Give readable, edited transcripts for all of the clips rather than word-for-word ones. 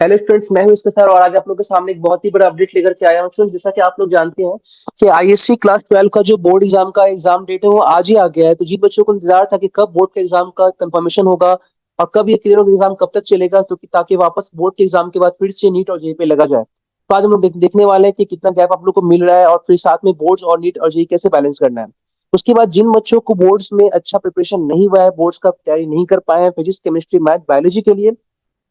Hello students, मैं हूं इसके सर और आज आप लोगों के सामने एक बहुत ही बड़ा अपडेट लेकर के आया हूँ। स्टूडेंट्स, जैसा कि आप लोग जानते हैं कि आईएससी क्लास 12 का जो बोर्ड एग्जाम का एग्जाम डेट है वो आज ही आ गया है। तो जिन बच्चों को इंतजार था कि कब बोर्ड के एग्जाम का कंफर्मेशन होगा और कब ये क्लियर एग्जाम कब तक चलेगा, क्योंकि ताकि वापस बोर्ड के एग्जाम के बाद फिर से नीट और जेई पे लगा जाए। तो आज हम लोग देखने वाले हैं कि कितना गैप आप लोग को मिल रहा है और फिर साथ में बोर्ड्स और नीट और जेई कैसे बैलेंस करना है। उसके बाद जिन बच्चों को बोर्ड्स में अच्छा प्रिपरेशन नहीं हुआ है, बोर्ड्स का तैयारी नहीं कर पाए हैं फिजिक्स केमिस्ट्री मैथ बायोलॉजी के लिए,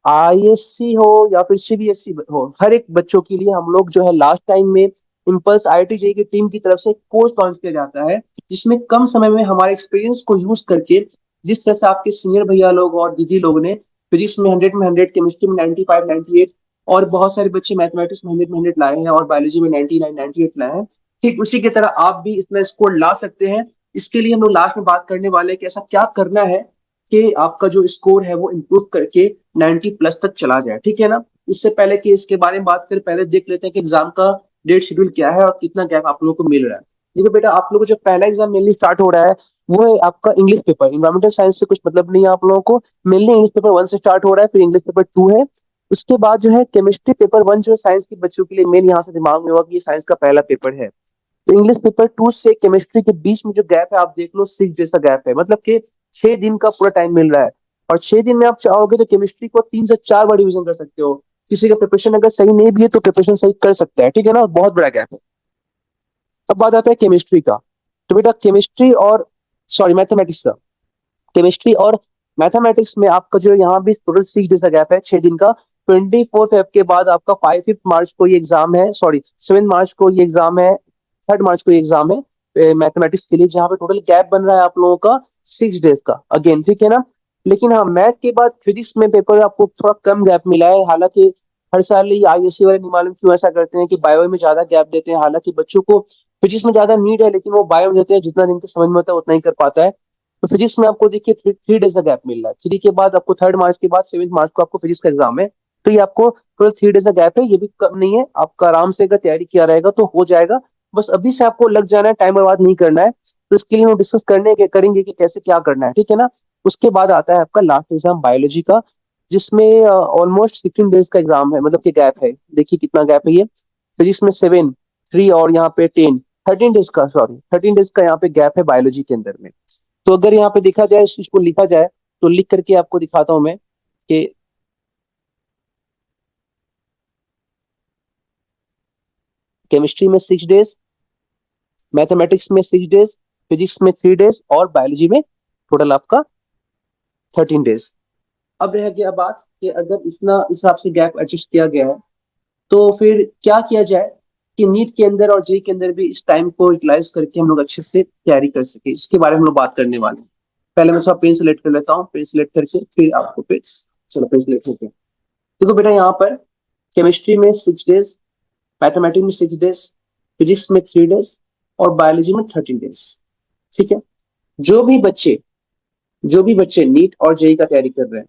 आईएससी हो या फिर सीबीएसई हो, हर एक बच्चों के लिए हम लोग जो है लास्ट टाइम में इम्पल्स आईआईटी जेई की टीम की तरफ से कोर्स लॉन्च किया जाता है, जिसमें कम समय में हमारे एक्सपीरियंस को यूज करके जिस तरह से आपके सीनियर भैया लोग और दीदी लोग ने फिजिक्स में 100 में 100, केमिस्ट्री में 95 98 और बहुत सारे बच्चे मैथमेटिक्स में 100 लाए हैं और बायोलॉजी में 99 98 लाए हैं, ठीक उसी की तरह आप भी इतना स्कोर ला सकते हैं। इसके लिए हम लोग लास्ट में बात करने वाले हैं कि ऐसा क्या करना है कि आपका जो स्कोर है वो इम्प्रूव करके 90 प्लस तक चला जाए, ठीक है ना। इससे पहले कि इसके बारे में बात करें, पहले देख लेते हैं कि एग्जाम का डेट शेड्यूल क्या है और कितना गैप आप लोगों को मिल रहा है। देखो बेटा, आप लोगों को जो पहला एग्जाम मेनली स्टार्ट हो रहा है वो है आपका इंग्लिश पेपर। इन्वायरमेंटल साइंस से कुछ मतलब नहीं है आप लोगों को। मेनली इंग्लिश पेपर 1 से स्टार्ट हो रहा है, फिर इंग्लिश पेपर 2 है। उसके बाद जो है केमिस्ट्री पेपर 1 जो है साइंस के बच्चों के लिए मेन यहाँ से दिमाग में होगा कि ये साइंस का पहला पेपर है। तो इंग्लिश पेपर 2 से केमिस्ट्री के बीच में जो गैप है आप देख लो 6 जैसा गैप है, मतलब कि 6 दिन का पूरा टाइम मिल रहा है। और 6 दिन में आप चाहोगे तो केमिस्ट्री को 3 से 4 बार रिविजन कर सकते हो। किसी का प्रिपरेशन अगर सही नहीं भी है तो प्रिपरेशन सही कर सकता है, ठीक है ना। बहुत बड़ा गैप है। अब बात आता है केमिस्ट्री का। तो बेटा केमिस्ट्री और सॉरी मैथमेटिक्स का, केमिस्ट्री और मैथमेटिक्स में आपका जो यहाँ भी टोटल 6 जैसा गैप है, 6 दिन का। 24 फेब के बाद आपका 5 मार्च को ये एग्जाम है, सॉरी 7 मार्च को ये एग्जाम है, 3 मार्च को ये एग्जाम है मैथमेटिक्स के लिए, जहाँ पे टोटल गैप बन रहा है आप लोगों का 6 डेज का अगेन, ठीक है ना। लेकिन हाँ, मैथ के बाद फिजिक्स में पेपर आपको थोड़ा कम गैप मिला है। हालांकि हर साल ये आईएससी वाले नहीं मालूम क्यों ऐसा करते हैं कि बायो में ज्यादा गैप देते हैं। हालांकि बच्चों को फिजिक्स में ज्यादा नीड है, लेकिन वो बायो में देते हैं, जितना जिनके समझ में होता है उतना ही कर पाता है। तो फिजिक्स में आपको देखिए 3 डेज का गैप मिल रहा है। 3 के बाद आपको 3 मार्च के बाद 7 मार्च को आपको फिजिक्स का एग्जाम है। तो ये आपको टोटल 3 डेज का गैप है, ये भी कम नहीं है। आपका आराम से अगर तैयारी किया रहेगा तो हो जाएगा। बस अभी से आपको लग जाना है, टाइम बर्बाद नहीं करना है। तो इसके लिए हम डिस्कस करने के करेंगे कि कैसे क्या करना है, ठीक है ना। उसके बाद आता है आपका लास्ट एग्जाम बायोलॉजी का, जिसमें ऑलमोस्ट 16 डेज का एग्जाम है, मतलब कि गैप है। देखिए कितना गैप है ये। फिजिक्स में 7, 3 और यहाँ पे 10, 13 डेज का, सॉरी 13 डेज का यहाँ पे गैप है बायोलॉजी के अंदर में। तो अगर यहाँ पे देखा जाए, इस चीज को लिखा जाए, तो लिख करके आपको दिखाता हूं मैं कि केमिस्ट्री में 6 डेज, मैथमेटिक्स में 6 डेज, फिजिक्स में 3 डेज और बायोलॉजी में टोटल आपका 13 डेज। अब रह गया बात कि अगर इतना हिसाब से गैप एडजस्ट किया गया है तो फिर क्या किया जाए कि नीट के अंदर और जेई के अंदर भी इस टाइम को यूटिलाइज करके हम लोग अच्छे से तैयारी कर सके। इसके बारे में हम लोग बात करने वाले हैं। पहले मैं थोड़ा पेन सेलेक्ट कर लेता हूँ, पेन सेलेक्ट करके फिर आपको फिर चलो पेन सेलेक्ट होके देखो बेटा, यहाँ पर केमिस्ट्री में 6 डेज, मैथमेटिक्स में 6 डेज, फिजिक्स में 3 डेज और बायोलॉजी में 13 डेज, ठीक है। जो भी बच्चे जो भी बच्चे नीट और जेई का तैयारी कर रहे हैं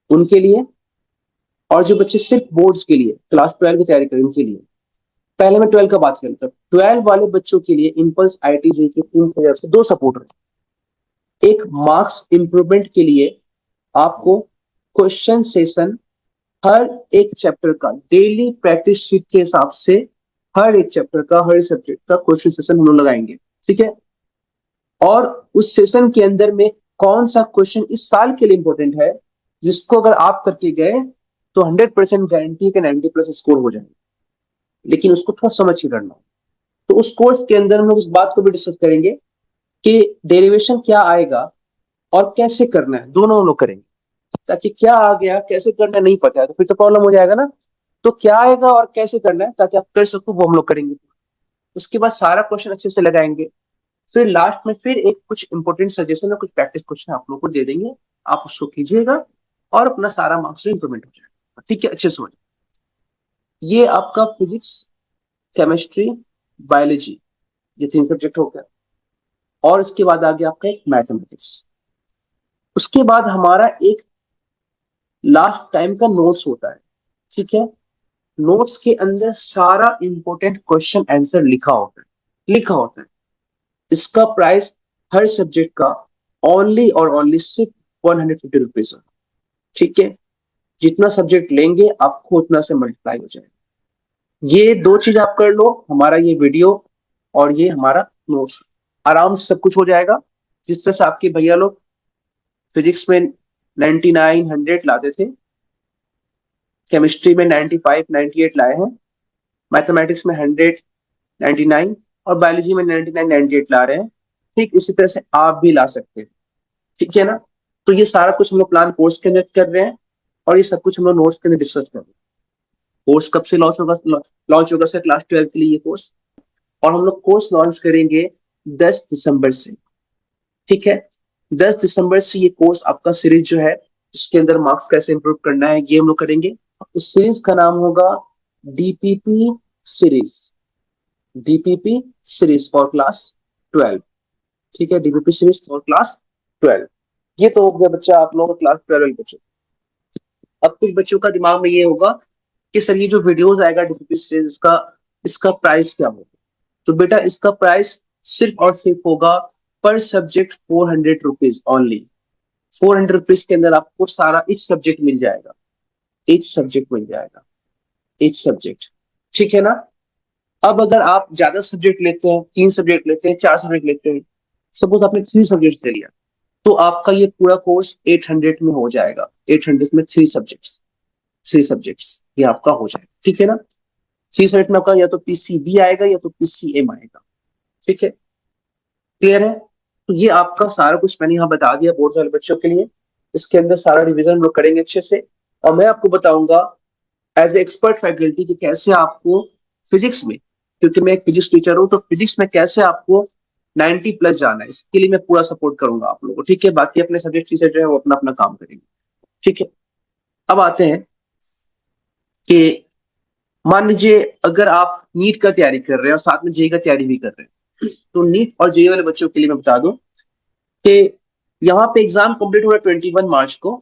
उनके लिए, और जो बच्चे सिर्फ बोर्ड्स के लिए क्लास 12 की तैयारी कर रहे हैं उनके लिए, पहले मैं 12 का बात करता हूँ। 12 वाले बच्चों के लिए इम्पल्स आईआईटी जेई की टीम की तरफ से 2 सपोर्ट है। एक मार्क्स इंप्रूवमेंट के लिए आपको क्वेश्चन सेशन हर एक चैप्टर का डेली प्रैक्टिस शीट के हिसाब से, हर एक चैप्टर का हर सब्जेक्ट का क्वेश्चन सेशन हम लोग लगाएंगे, ठीक है। और उस सेशन के अंदर में कौन सा क्वेश्चन इस साल के लिए इंपॉर्टेंट है, जिसको अगर आप करके गए तो 100% गारंटी के 90 प्लस स्कोर हो जाएंगे। लेकिन उसको थोड़ा समझ के करना। तो उस कोर्स के अंदर हम लोग इस बात को भी डिस्कस करेंगे कि डेरिवेशन क्या आएगा और कैसे करना है, दोनों हम लोग करेंगे। ताकि क्या आ गया कैसे करना नहीं पता है तो फिर तो प्रॉब्लम हो जाएगा ना। तो क्या आएगा और कैसे करना है ताकि आप कर सको, वो हम लोग करेंगे। उसके बाद सारा क्वेश्चन अच्छे से लगाएंगे। फिर लास्ट में फिर एक कुछ इंपॉर्टेंट सजेशन और कुछ प्रैक्टिस क्वेश्चन आप लोग को दे देंगे। आप उसको कीजिएगा और अपना सारा मार्क्स इंप्रूवमेंट हो जाएगा, ठीक है। अच्छे से हो जाए। ये आपका फिजिक्स, केमिस्ट्री, बायोलॉजी, ये 3 सब्जेक्ट हो गया। और इसके बाद आ गया आपका एक मैथमेटिक्स। उसके बाद हमारा एक लास्ट टाइम का नोट्स होता है, ठीक है। नोट्स के अंदर सारा इंपॉर्टेंट क्वेश्चन आंसर लिखा होता है। इसका प्राइस हर सब्जेक्ट का ओनली और ओनली सिर्फ 150 रुपीज, ठीक है। जितना सब्जेक्ट लेंगे आपको उतना से मल्टीप्लाई हो जाएगा। ये दो चीज आप कर लो, हमारा ये वीडियो और ये हमारा नोट्स, आराम से सब कुछ हो जाएगा। जिस तरह से आपके भैया लोग फिजिक्स में 99 100 लाते थे, केमिस्ट्री में 95 98 लाए हैं, मैथमेटिक्स में 100 99 और बायोलॉजी में 99 98 ला रहे हैं, ठीक इसी तरह से आप भी ला सकते हैं। ठीक है ना? तो ये सारा कुछ हम लोग प्लान कोर्स के अंदर कर रहे हैं और ये सब कुछ हम लोग नोट्स के अंदर डिस्कस कर रहे हैं। कोर्स कब से लॉन्च होगा? लॉन्च होगा सर क्लास 12 के लिए ये कोर्स, और हम लोग कोर्स लॉन्च करेंगे 10 दिसंबर से। ठीक है, 10 दिसंबर से ये कोर्स आपका सीरीज जो है, इसके अंदर मार्क्स कैसे इंप्रूव करना है ये हम लोग करेंगे। इस सीरीज का नाम होगा DPP series, DPP series for class 12। ठीक है, डीपीपी सीरीज फॉर क्लास 12। ये तो हो गया बच्चा आप लोगों का क्लास 12 बच्चे। अब कुछ बच्चों का दिमाग में ये होगा कि सर ये जो वीडियोस आएगा डीपीपी सीरीज का, इसका प्राइस क्या होगा? तो बेटा इसका प्राइस सिर्फ और सिर्फ होगा पर सब्जेक्ट 400 रुपीज ओनली। 400 रुपीज के अंदर आपको सारा इच सब्जेक्ट मिल जाएगा, इच सब्जेक्ट मिल जाएगा, इच सब्जेक्ट। ठीक है ना? अब अगर आप ज्यादा सब्जेक्ट लेते हैं, 3 सब्जेक्ट लेते हैं, 4 सब्जेक्ट लेते हैं, सपोज आपने 3 सब्जेक्ट ले लिया, तो आपका ये पूरा कोर्स 800 में हो जाएगा। 800 में 3 सब्जेक्ट्स, 3 सब्जेक्ट्स ये आपका हो जाएगा। ठीक है ना? 3 सब्जेक्ट में आपका या तो पीसीबी आएगा या तो पीसीएम आएगा। ठीक है, क्लियर है? तो ये आपका सारा कुछ मैंने यहाँ बता दिया बोर्ड वाले बच्चों के लिए। इसके अंदर सारा रिवीजन हम लोग करेंगे अच्छे से, और मैं आपको बताऊंगा एज ए एक्सपर्ट फैकल्टी कि कैसे आपको फिजिक्स में, क्योंकि मैं एक फिजिक्स टीचर हूँ, तो फिजिक्स में कैसे आपको 90+ जाना है, इसके लिए मैं पूरा सपोर्ट करूंगा आप लोगों को। ठीक है, बाकी अपने सब्जेक्ट टीचर जो है वो अपना अपना काम करेंगे। ठीक है, अब आते हैं कि मान लीजिए अगर आप नीट का तैयारी कर रहे हैं और साथ में जेई का तैयारी भी कर रहे हैं, तो नीट और जेई वाले बच्चों के लिए मैं बता दूं कि यहाँ पे एग्जाम कंप्लीट हो रहा है 21 मार्च को।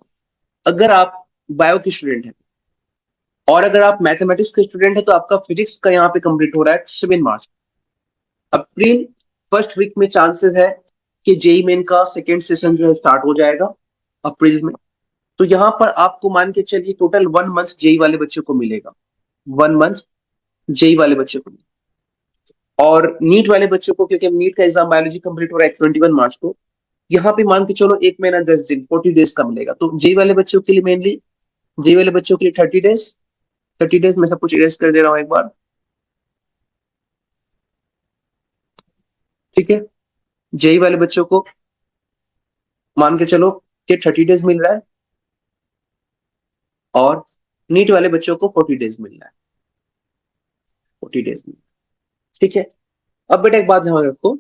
अगर आप बायो के स्टूडेंट हैं और अगर आप मैथमेटिक्स के स्टूडेंट हैं तो आपका फिजिक्स का यहाँ पे कंप्लीट हो रहा है 7 मार्च। अप्रैल फर्स्ट वीक में चांसेस है कि जेई मेन का सेकेंड सेशन जो है स्टार्ट हो जाएगा अप्रैल में। तो यहाँ पर आपको मान के चलिए टोटल 1 मंथ जेई वाले बच्चों को मिलेगा, 1 मंथ जेई वाले बच्चों को। और नीट वाले बच्चों को, क्योंकि नीट का एग्जाम बायोलॉजी कंप्लीट हो रहा है 21 मार्च को, यहाँ पे मान के चलो 1 महीना 10 दिन 40 डेज का मिलेगा। तो जेई वाले बच्चों के लिए मेनली, जेई वाले बच्चों के लिए 30 डेज, 30 डेज में सब कुछ इरेज कर दे रहा हूँ एक बार। ठीक है, जेई वाले बच्चों को मान के चलो कि 30 डेज मिल रहा है और नीट वाले बच्चों को 40 डेज मिल रहा है, 40 डेज में। ठीक है, अब बेटा एक बात ध्यान रखो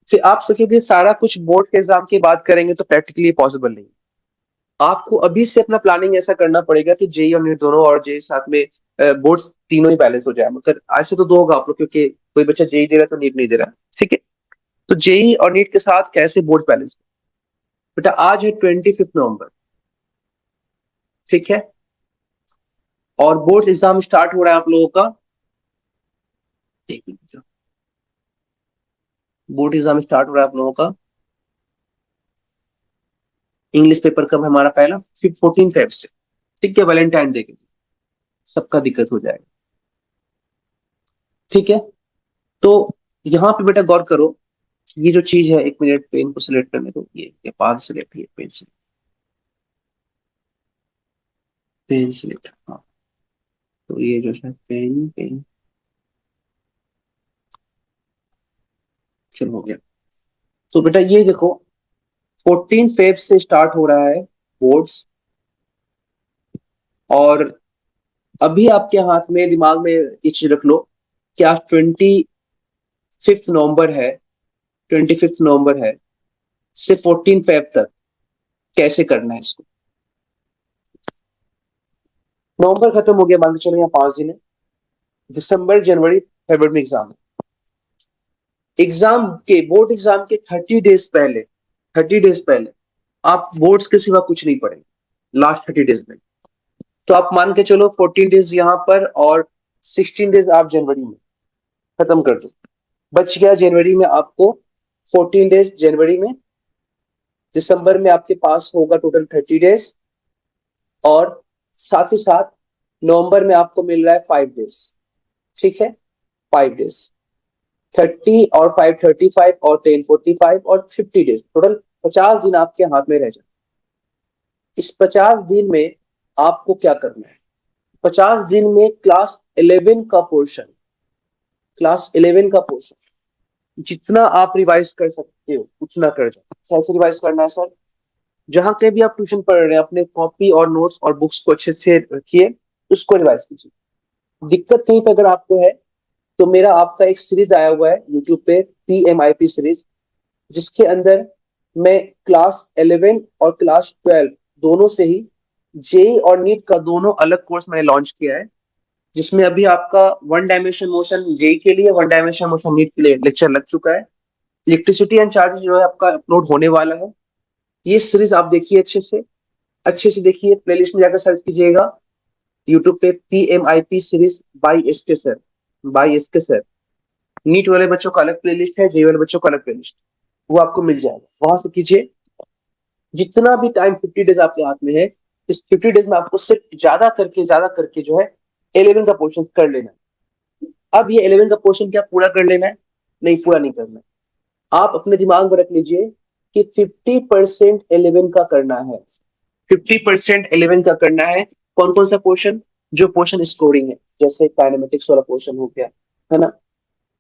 कि आप सोचोगे सारा कुछ बोर्ड के एग्जाम की बात करेंगे तो प्रैक्टिकली पॉसिबल नहीं। आपको अभी से अपना प्लानिंग ऐसा करना पड़ेगा कि जेई और नीट दोनों, और जेई साथ में बोर्ड तीनों ही बैलेंस हो जाए। मतलब ऐसे तो दो होगा आप लोग, क्योंकि कोई बच्चा जेई दे रहा है तो नीट नहीं दे रहा। ठीक है, तो जेई और नीट के साथ कैसे बोर्ड बैलेंस? बेटा आज है 25 नवंबर, ठीक है, और बोर्ड एग्जाम स्टार्ट हो रहा है आप लोगों का, एक मिनट, बोर्ड एग्जाम स्टार्ट हो रहा है आप लोगों का। इंग्लिश पेपर कब है हमारा? पहला 14 फेब से। ठीक है, वैलेंटाइन डे के दिन सबका दिक्कत हो जाएगा। ठीक है, तो यहाँ पे बेटा गौर करो, ये जो चीज है, 1 मिनट पेन को सिलेक्ट करने दो, ये पाग सिलेक्ट, ये पेन सिलेक्ट, पेन सिलेक्ट, हाँ। तो ये जो है पेन पेन, चलो हो गया। तो बेटा ये देखो 14 फेब से स्टार्ट हो रहा है बोर्ड्स, और अभी आपके हाथ में दिमाग में एक चीज रख लो कि आज 25 नवंबर है, 25 नवंबर है से 14 फेब तक कैसे करना है इसको। नवंबर खत्म हो गया, मान के चलो यहाँ 5 दिन है, दिसंबर जनवरी फरवरी में एग्जाम है। एग्जाम के, बोर्ड एग्जाम के 30 डेज पहले, 30 डेज पहले आप बोर्ड्स के सिवा कुछ नहीं पढ़ेंगे लास्ट 30 डेज में। तो आप मान के चलो 14 डेज यहाँ पर और 16 डेज आप जनवरी में खत्म कर दो। बच गया जनवरी में आपको 14 डेज जनवरी में, दिसंबर में आपके पास होगा टोटल 30 डेज, और साथ ही साथ नवंबर में आपको मिल रहा है 5 डेज, ठीक है, 5 डेज, 30 और 5 35 और 10 45 और 50 डेज, टोटल 50 दिन आपके हाथ में रह जाए। इस 50 दिन में आपको क्या करना है? 50 दिन में क्लास 11 का पोर्शन जितना आप रिवाइज कर सकते हो उतना कर जाओ। कैसे रिवाइज करना है सर? जहां कहीं भी आप ट्यूशन पढ़ रहे हैं अपने कॉपी और नोट्स और बुक्स को अच्छे से रखिए, उसको रिवाइज कीजिए। दिक्कत कहीं पर अगर आपको है तो मेरा आपका एक सीरीज आया हुआ है यूट्यूब पे, PMIP सीरीज, जिसके अंदर मैं क्लास 11 और क्लास 12 दोनों से ही जेई और नीट का दोनों अलग कोर्स मैंने लॉन्च किया है, जिसमें अभी आपका वन डायमेंशन मोशन जेई के लिए, वन डायमेंशन मोशन नीट के लिए लेक्चर लग चुका है। इलेक्ट्रिसिटी एंड चार्जेस जो है आपका अपलोड होने वाला है। ये सीरीज आप देखिए, अच्छे से देखिए, प्लेलिस्ट में जाकर सर्च कीजिएगा यूट्यूब पे PMIP सीरीज बाई एस के सर। नीट वाले बच्चों का अलग प्लेलिस्ट है, जेई वाले बच्चों का अलग प्लेलिस्ट, वो आपको मिल जाएगा, वहां से कीजिए। जितना भी टाइम 50 डेज आपके हाथ में है, इस 50 डेज में आपको सिर्फ ज्यादा करके जो है 11 का पोर्शन कर लेना है। अब ये 11 का पोर्शन क्या पूरा कर लेना है? नहीं, पूरा नहीं करना है। आप अपने दिमाग में रख लीजिए कि 50% 11 का करना है, 50% 11 का करना है। कौन कौन सा पोर्शन? जो पोर्शन स्कोरिंग है, जैसे काइनेमेटिक्स वाला पोर्शन हो गया, है ना,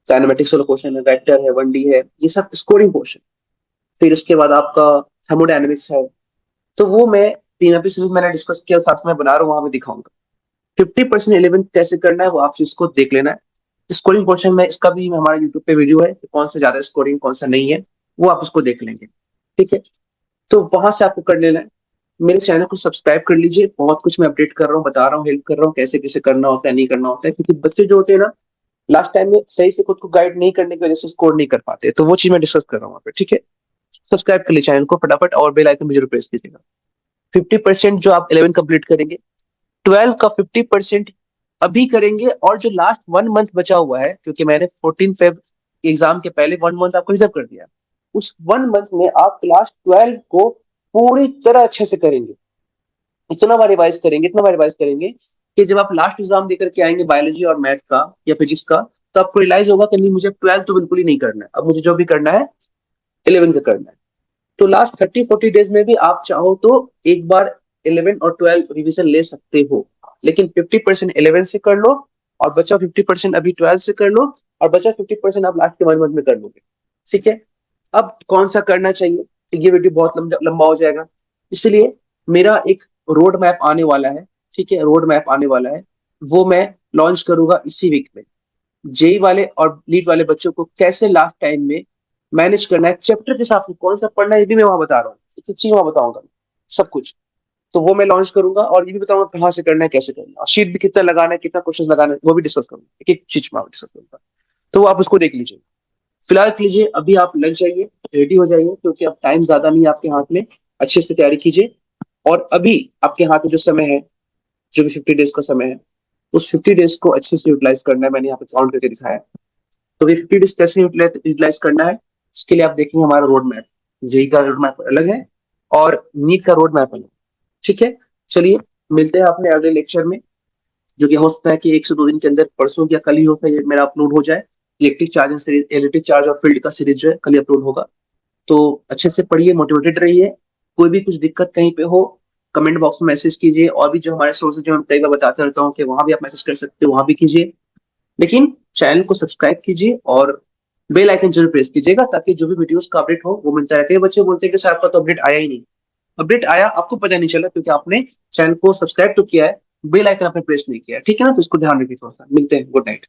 काइनेमेटिक्स वाला पोर्शन है, वेक्टर है, 1D है, ये सब स्कोरिंग पोर्शन। फिर उसके बाद आपका थर्मोडायनेमिक्स है, तो वो मैं PMIP सीरीज मैंने डिस्कस किया, साथ में बना रहा हूँ, वहां पे दिखाऊंगा। 50% 11 कैसे करना है वो आप इसको देख लेना है। स्कोरिंग पोर्शन में इसका भी हमारा यूट्यूब पे वीडियो है कि कौन सा ज्यादा स्कोरिंग कौन सा नहीं है, वो आप उसको देख लेंगे, ठीक है। तो वहां से आपको कर लेना है। मेरे चैनल को सब्सक्राइब कर लीजिए, बहुत कुछ मैं अपडेट कर रहा हूँ, बता रहा हूँ, हेल्प कर रहा हूँ, कैसे कैसे करना होता है, नहीं करना होता है, क्योंकि बच्चे जो होते हैं ना, लास्ट टाइम में सही से खुद को गाइड नहीं करने की वजह से स्कोर नहीं कर पाते, तो वो चीज मैं डिस्कस कर रहा हूँ वहाँ पे, ठीक है। सब्सक्राइब कर लीजिए चैनल को फटाफट और बेल आइकन भी जरूर प्रेस कीजिएगा। 50% जो आप 11 कंप्लीट करेंगे, 12 का 50% अभी करेंगे, और जो लास्ट 1 मंथ बचा हुआ है, क्योंकि मैंने 14 फेब एग्जाम के पहले 1 मंथ आपको रिजर्व कर दिया, उस 1 मंथ में आप क्लास 12 को पूरी तरह अच्छे से करेंगे। इतना बार रिवाइज करेंगे कि जब आप लास्ट एग्जाम देकर के आएंगे बायोलॉजी और मैथ का या फिजिक्स का, तो आपको रियलाइज होगा कि नहीं, मुझे 12 तो बिल्कुल ही नहीं करना है, अब मुझे जो भी करना है 11 से करना है। तो लास्ट 30 40 डेज में भी आप चाहो तो एक बार 11 और 12 रिवीजन ले सकते हो, लेकिन 50% 11 से कर लो, और बचा 50% अभी 12 से कर लो, और बचा 50% आप लास्ट के 1 मंथ में कर लोगे, ठीक है। अब कौन सा करना चाहिए, तो ये वीडियो बहुत लंबा हो जाएगा, इसलिए मेरा एक रोड मैप आने वाला है, ठीक है, रोड मैप आने वाला है, वो मैं लॉन्च करूंगा इसी वीक में। जेई वाले और नीट वाले बच्चों को कैसे लास्ट टाइम में मैनेज करना है, चैप्टर के हिसाब से कौन सा पढ़ना है, ये भी मैं वहां बता रहा हूँ, एक चीज वहां बताऊंगा सब कुछ। तो वो मैं लॉन्च करूंगा, और ये भी बताऊंगा कहाँ से करना है, कैसे करना है, और शीट भी कितना लगाना है, कितना क्वेश्चन लगाना है, वो भी डिस्कस करूंगा, एक एक चीज में डिस्कस करूंगा। तो आप उसको देख लीजिए। फिलहाल के लिए अभी आप लग जाइए, रेडी हो जाइए, क्योंकि अब टाइम ज्यादा नहीं है आपके हाथ में, अच्छे से तैयारी कीजिए। और अभी आपके हाथ में जो समय है, जो भी 50 डेज का समय है, उस 50 डेज को अच्छे से यूटिलाइज करना है, मैंने यहाँ पे काउंट करके दिखाया है। तो ये 50 डेज कैसे यूटिलाइज करना है, इसके लिए आप देखेंगे हमारा रोड मैप, जेई का रोड मैप अलग है और नीट का रोड मैप अलग है, ठीक है। चलिए, मिलते हैं अपने अगले लेक्चर में, जो कि हो सकता है कि 1 से 2 दिन के अंदर, परसों या कल ही होता है, ये मेरा अपलोड हो जाए। इलेक्ट्रिक चार्ज और फील्ड का सीरीज जो है कल ही अपलोड होगा। तो अच्छे से पढ़िए, मोटिवेटेड रहिए। कोई भी कुछ दिक्कत कहीं पे हो, कमेंट बॉक्स में मैसेज कीजिए, और भी जो हमारे सोर्सेज जो मैं कई बार बताते रहता हूँ कि वहां भी आप मैसेज कर सकते हो, वहां भी कीजिए। लेकिन चैनल को सब्सक्राइब कीजिए और बेल आइकन जरूर प्रेस कीजिएगा, ताकि जो भी वीडियोस का अपडेट हो वो मिलता रहे। कई बच्चे बोलते हैं कि सर आपका तो अपडेट आया ही नहीं। अपडेट आया, आपको पता नहीं चला, क्योंकि आपने चैनल को सब्सक्राइब तो किया है, बेल आइकन आपने प्रेस नहीं किया, ठीक है ना। तो इसको ध्यान रखिए थोड़ा सा। मिलते हैं, गुड नाइट।